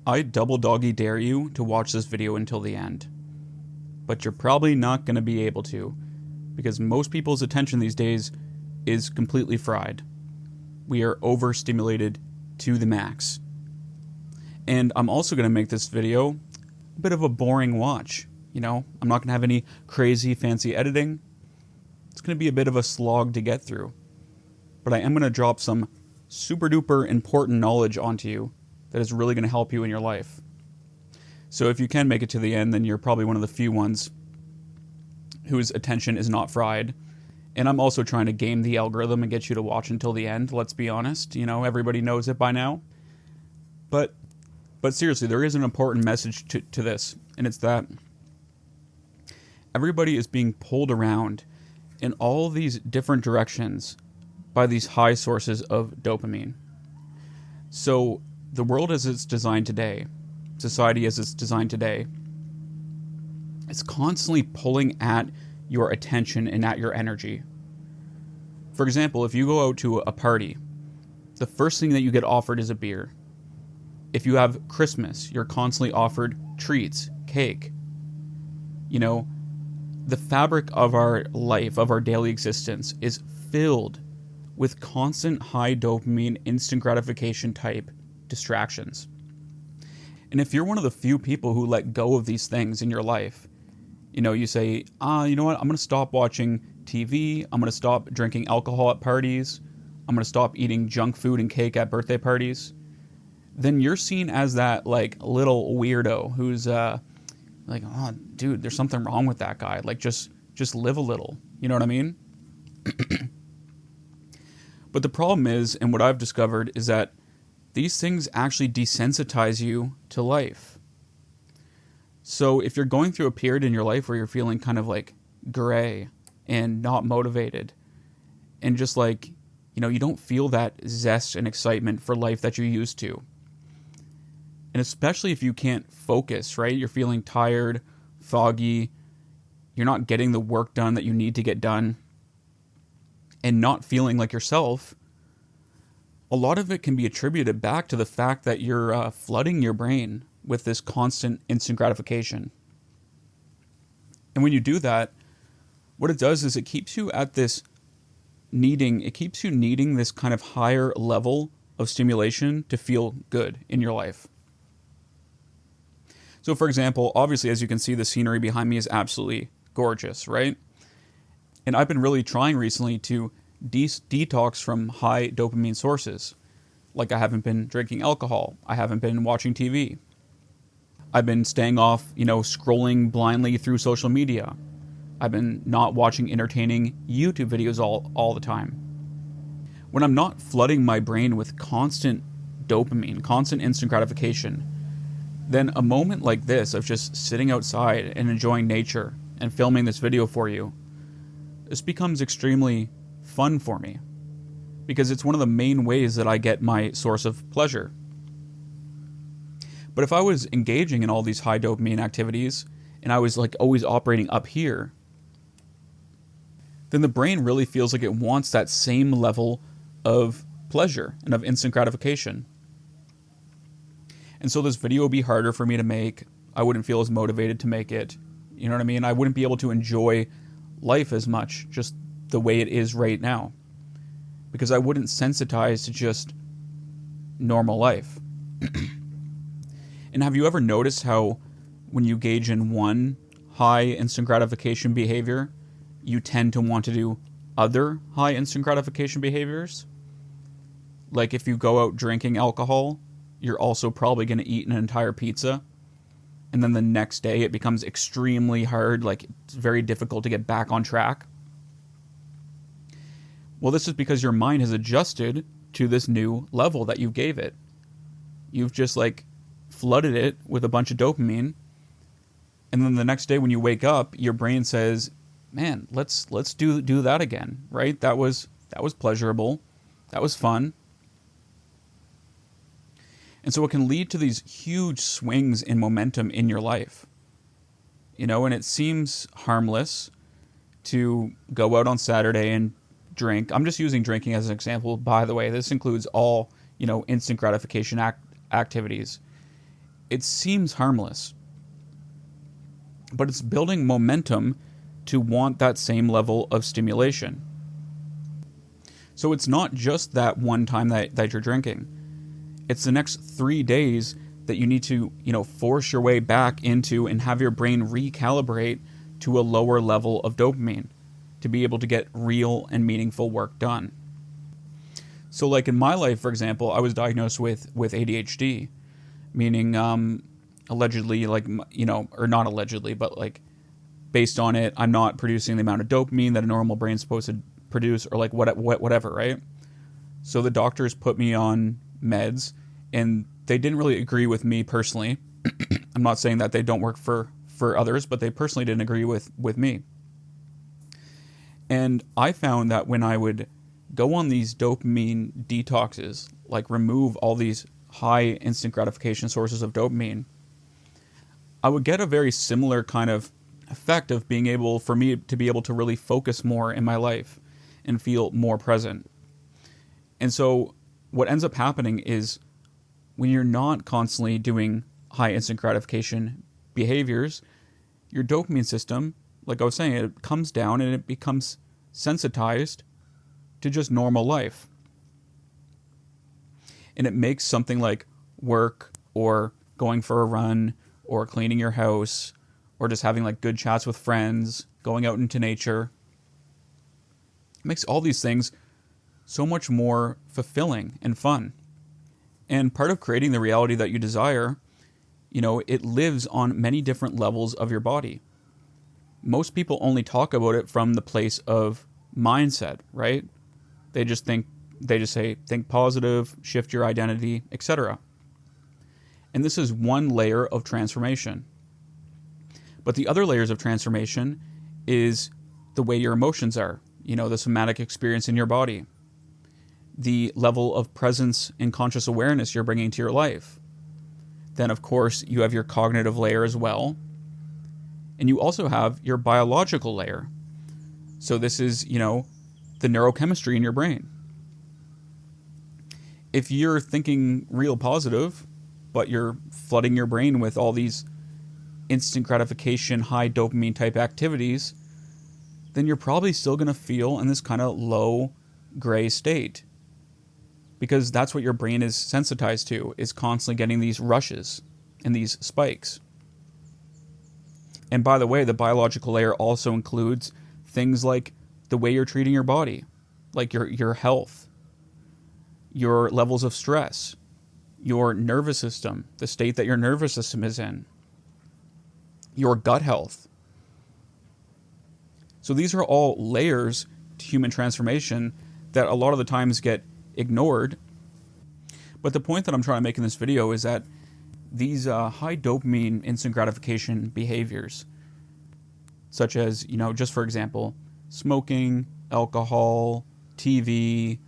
I double doggy dare you to watch this video until the end. But you're probably not going to be able to, because most people's attention these days is completely fried. We are overstimulated to the max. And I'm also going to make this video a bit of a boring watch. I'm not going to have any crazy fancy editing. It's going to be a bit of a slog to get through. But I am going to drop some super duper important knowledge onto you that is really going to help you in your life. So if you can make it to the end, then you're probably one of the few ones whose attention is not fried. And I'm also trying to game the algorithm and get you to watch until the end, let's be honest. Everybody knows it by now. But seriously, there is an important message to this, and it's that everybody is being pulled around in all these different directions by these high sources of dopamine. So the world as it's designed today, society as it's designed today, it's constantly pulling at your attention and at your energy. For example, if you go out to a party, the first thing that you get offered is a beer. If you have Christmas, you're constantly offered treats, cake. The fabric of our life, of our daily existence, is filled with constant high dopamine, instant gratification type distractions. And if you're one of the few people who let go of these things in your life, you say, you know what, I'm going to stop watching TV, I'm going to stop drinking alcohol at parties, I'm going to stop eating junk food and cake at birthday parties, then you're seen as that little weirdo who's oh dude, there's something wrong with that guy. Just live a little. You know what I mean? But the problem is, and what I've discovered, is that these things actually desensitize you to life. So if you're going through a period in your life where you're feeling kind of gray and not motivated, and just you don't feel that zest and excitement for life that you used to. And especially if you can't focus, right? You're feeling tired, foggy, you're not getting the work done that you need to get done, and not feeling like yourself, a lot of it can be attributed back to the fact that you're flooding your brain with this constant instant gratification. And when you do that, what it does is it keeps you at this needing this kind of higher level of stimulation to feel good in your life. So for example, obviously, as you can see, the scenery behind me is absolutely gorgeous, right? And I've been really trying recently to detox from high dopamine sources. I haven't been drinking alcohol. I haven't been watching TV. I've been staying off, scrolling blindly through social media. I've been not watching entertaining YouTube videos all the time. When I'm not flooding my brain with constant dopamine, constant instant gratification, then a moment like this of just sitting outside and enjoying nature and filming this video for you, this becomes extremely fun for me, because it's one of the main ways that I get my source of pleasure. But if I was engaging in all these high dopamine activities and I was always operating up here, then the brain really feels like it wants that same level of pleasure and of instant gratification. And so this video would be harder for me to make. I wouldn't feel as motivated to make it. You know what I mean? I wouldn't be able to enjoy life as much, just the way it is right now, because I wouldn't sensitize to just normal life. And have you ever noticed how when you engage in one high instant gratification behavior, you tend to want to do other high instant gratification behaviors? If you go out drinking alcohol, you're also probably going to eat an entire pizza. And then the next day it becomes extremely hard, it's very difficult to get back on track. Well, this is because your mind has adjusted to this new level that you gave it. You've just flooded it with a bunch of dopamine. And then the next day when you wake up, your brain says, man, let's do that again, right? That was pleasurable. That was fun. And so it can lead to these huge swings in momentum in your life. And it seems harmless to go out on Saturday and drink. I'm just using drinking as an example, by the way. This includes all, instant gratification activities. it seems harmless, but it's building momentum to want that same level of stimulation. So it's not just that one time that you're drinking. It's the next 3 days that you need to, force your way back into and have your brain recalibrate to a lower level of dopamine to be able to get real and meaningful work done. So like in my life, for example, I was diagnosed with ADHD, meaning allegedly, or not allegedly, but like based on it, I'm not producing the amount of dopamine that a normal brain's supposed to produce, or like whatever, right? So the doctors put me on meds, and they didn't really agree with me personally. I'm not saying that they don't work for others, but they personally didn't agree with me. And I found that when I would go on these dopamine detoxes, like remove all these high instant gratification sources of dopamine, I would get a very similar kind of effect of being able to really focus more in my life and feel more present. And so what ends up happening is when you're not constantly doing high instant gratification behaviors, your dopamine system, like I was saying, it comes down and it becomes sensitized to just normal life. And it makes something like work or going for a run or cleaning your house or just having like good chats with friends, going out into nature, it makes all these things so much more fulfilling and fun. And part of creating the reality that you desire, it lives on many different levels of your body. Most people only talk about it from the place of mindset, right? They just say, think positive, shift your identity, etc. And this is one layer of transformation. But the other layers of transformation is the way your emotions are, the somatic experience in your body, the level of presence and conscious awareness you're bringing to your life. Then, of course, you have your cognitive layer as well. And you also have your biological layer. So this is, the neurochemistry in your brain. If you're thinking real positive, but you're flooding your brain with all these instant gratification, high dopamine type activities, then you're probably still going to feel in this kind of low gray state. Because that's what your brain is sensitized to, is constantly getting these rushes and these spikes. And by the way, the biological layer also includes things like the way you're treating your body, like your health, your levels of stress, your nervous system, the state that your nervous system is in, your gut health. So these are all layers to human transformation that a lot of the times get ignored. But the point that I'm trying to make in this video is that these high dopamine instant gratification behaviors, such as, just for example, smoking, alcohol, TV,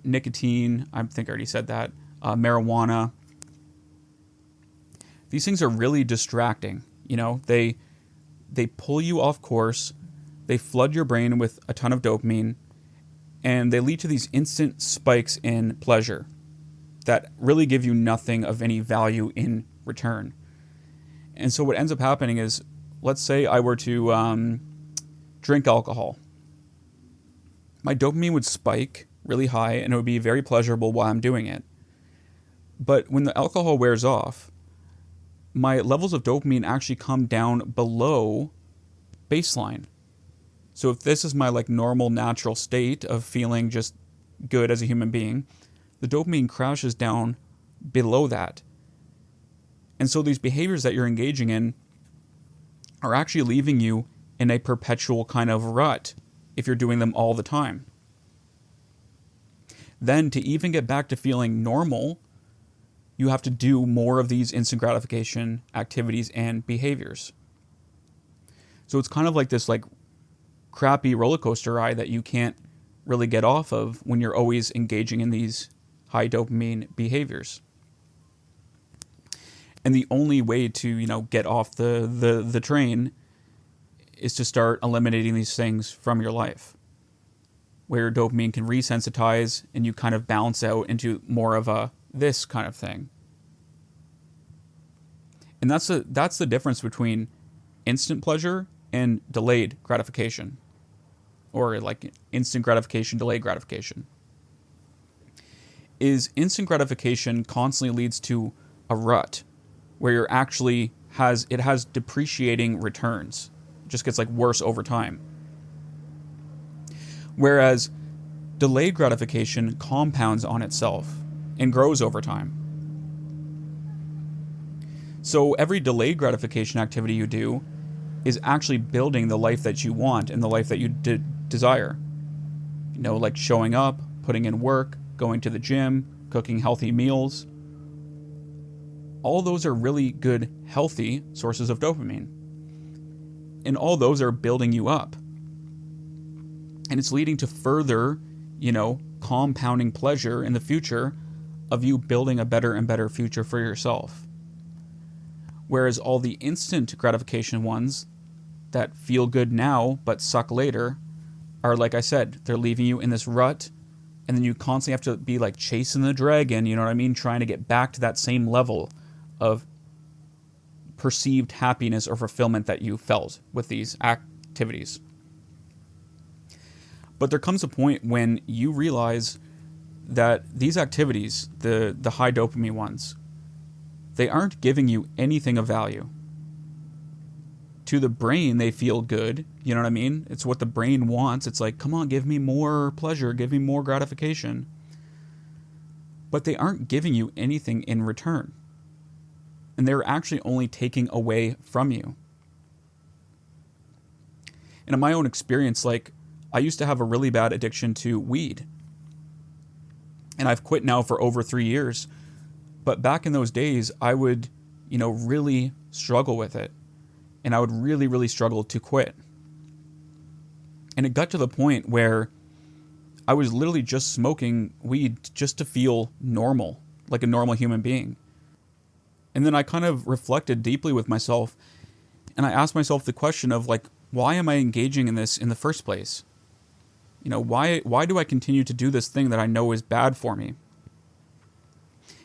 nicotine, I think I already said that, marijuana, these things are really distracting. They pull you off course, they flood your brain with a ton of dopamine, and they lead to these instant spikes in pleasure that really give you nothing of any value in return. And so what ends up happening is, let's say I were to drink alcohol. My dopamine would spike really high, and it would be very pleasurable while I'm doing it. But when the alcohol wears off, my levels of dopamine actually come down below baseline. So if this is my normal natural state of feeling just good as a human being, the dopamine crashes down below that. And so these behaviors that you're engaging in are actually leaving you in a perpetual kind of rut if you're doing them all the time. Then to even get back to feeling normal, you have to do more of these instant gratification activities and behaviors. So it's kind of like this crappy roller coaster ride that you can't really get off of when you're always engaging in these high dopamine behaviors. And the only way to, get off the train is to start eliminating these things from your life, where your dopamine can resensitize and you kind of balance out into more of a this kind of thing. And that's the difference between instant pleasure and delayed gratification, or like instant gratification, delayed gratification. Is instant gratification constantly leads to a rut where you're actually has depreciating returns. It just gets like worse over time. Whereas delayed gratification compounds on itself and grows over time. So every delayed gratification activity you do is actually building the life that you want and the life that you desire. You know, like showing up, putting in work, going to the gym, cooking healthy meals. All those are really good, healthy sources of dopamine. And all those are building you up. And it's leading to further, compounding pleasure in the future of you building a better and better future for yourself. Whereas all the instant gratification ones that feel good now but suck later are, like I said, they're leaving you in this rut, and then you constantly have to be like chasing the dragon, you know what I mean? Trying to get back to that same level of perceived happiness or fulfillment that you felt with these activities. But there comes a point when you realize that these activities, the high dopamine ones, they aren't giving you anything of value. To the brain, they feel good. You know what I mean? It's what the brain wants. It's like, come on, give me more pleasure, give me more gratification. But they aren't giving you anything in return. And they're actually only taking away from you. And in my own experience, like, I used to have a really bad addiction to weed. And I've quit now for over 3 years. But back in those days, I would, really struggle with it. And I would really, really struggle to quit. And it got to the point where I was literally just smoking weed just to feel normal, like a normal human being. And then I kind of reflected deeply with myself, and I asked myself the question of, like, why am I engaging in this in the first place? Why do I continue to do this thing that I know is bad for me?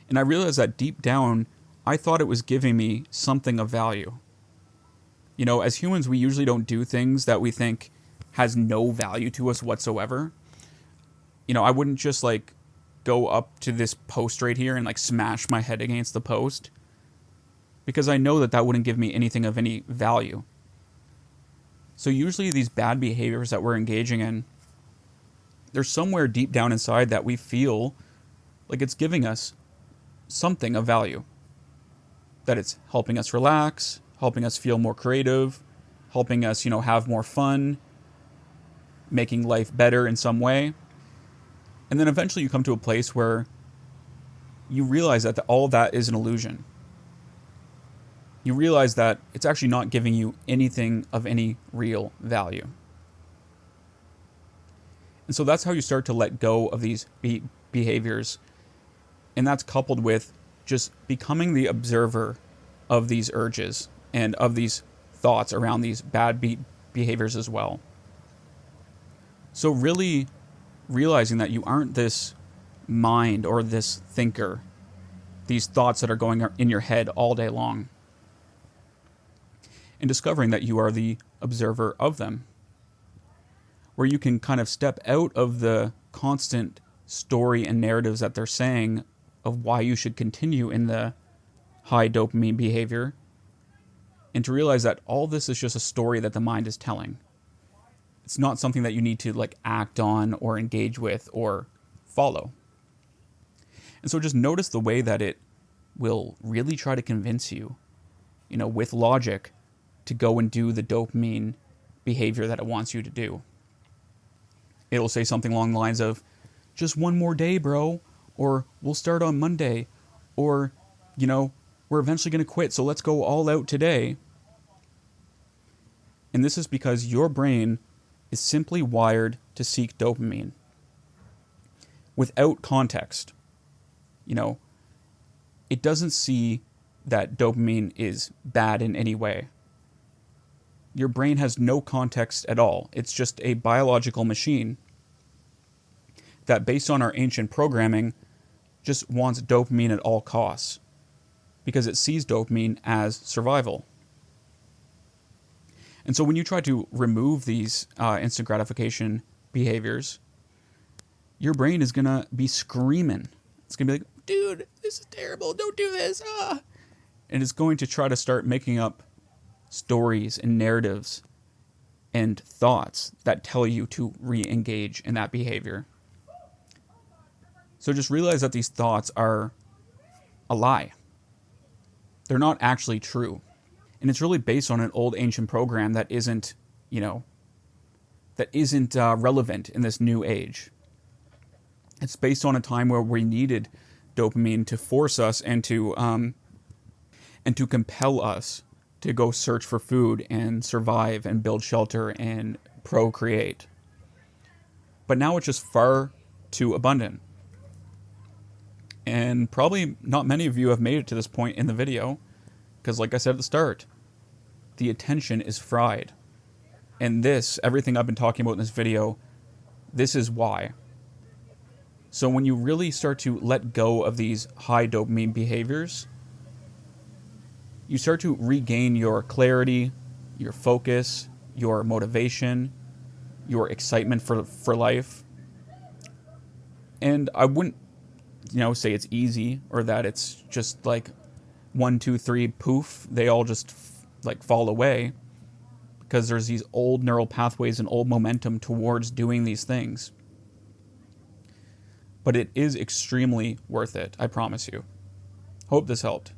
And I realized that deep down, I thought it was giving me something of value. As humans, we usually don't do things that we think has no value to us whatsoever. I wouldn't just like go up to this post right here and like smash my head against the post, because I know that wouldn't give me anything of any value. So usually these bad behaviors that we're engaging in, there's somewhere deep down inside that we feel like it's giving us something of value. That it's helping us relax, helping us feel more creative, helping us, have more fun, making life better in some way. And then eventually you come to a place where you realize that all that is an illusion. You realize that it's actually not giving you anything of any real value. And so that's how you start to let go of these behaviors. And that's coupled with just becoming the observer of these urges and of these thoughts around these bad behaviors as well. So really realizing that you aren't this mind or this thinker, these thoughts that are going in your head all day long, and discovering that you are the observer of them, where you can kind of step out of the constant story and narratives that they're saying of why you should continue in the high dopamine behavior, and to realize that all this is just a story that the mind is telling. It's not something that you need to like act on or engage with or follow. And so just notice the way that it will really try to convince you, with logic, to go and do the dopamine behavior that it wants you to do. It'll say something along the lines of, just one more day, bro, or we'll start on Monday, or, we're eventually going to quit, so let's go all out today. And this is because your brain is simply wired to seek dopamine without context. It doesn't see that dopamine is bad in any way. Your brain has no context at all. It's just a biological machine that, based on our ancient programming, just wants dopamine at all costs because it sees dopamine as survival. And so when you try to remove these instant gratification behaviors, your brain is going to be screaming. It's going to be like, dude, this is terrible. Don't do this. Ah. And it's going to try to start making up stories and narratives and thoughts that tell you to re-engage in that behavior. So just realize that these thoughts are a lie. They're not actually true. And it's really based on an old ancient program that isn't relevant in this new age. It's based on a time where we needed dopamine to force us and to compel us to go search for food and survive and build shelter and procreate. But now it's just far too abundant. And probably not many of you have made it to this point in the video, because like I said at the start, the attention is fried. And everything I've been talking about in this video, this is why. So when you really start to let go of these high dopamine behaviors, you start to regain your clarity, your focus, your motivation, your excitement for life. And I wouldn't, say it's easy or that it's just like 1, 2, 3, poof, they all just fall away, because there's these old neural pathways and old momentum towards doing these things. But it is extremely worth it, I promise you. Hope this helped.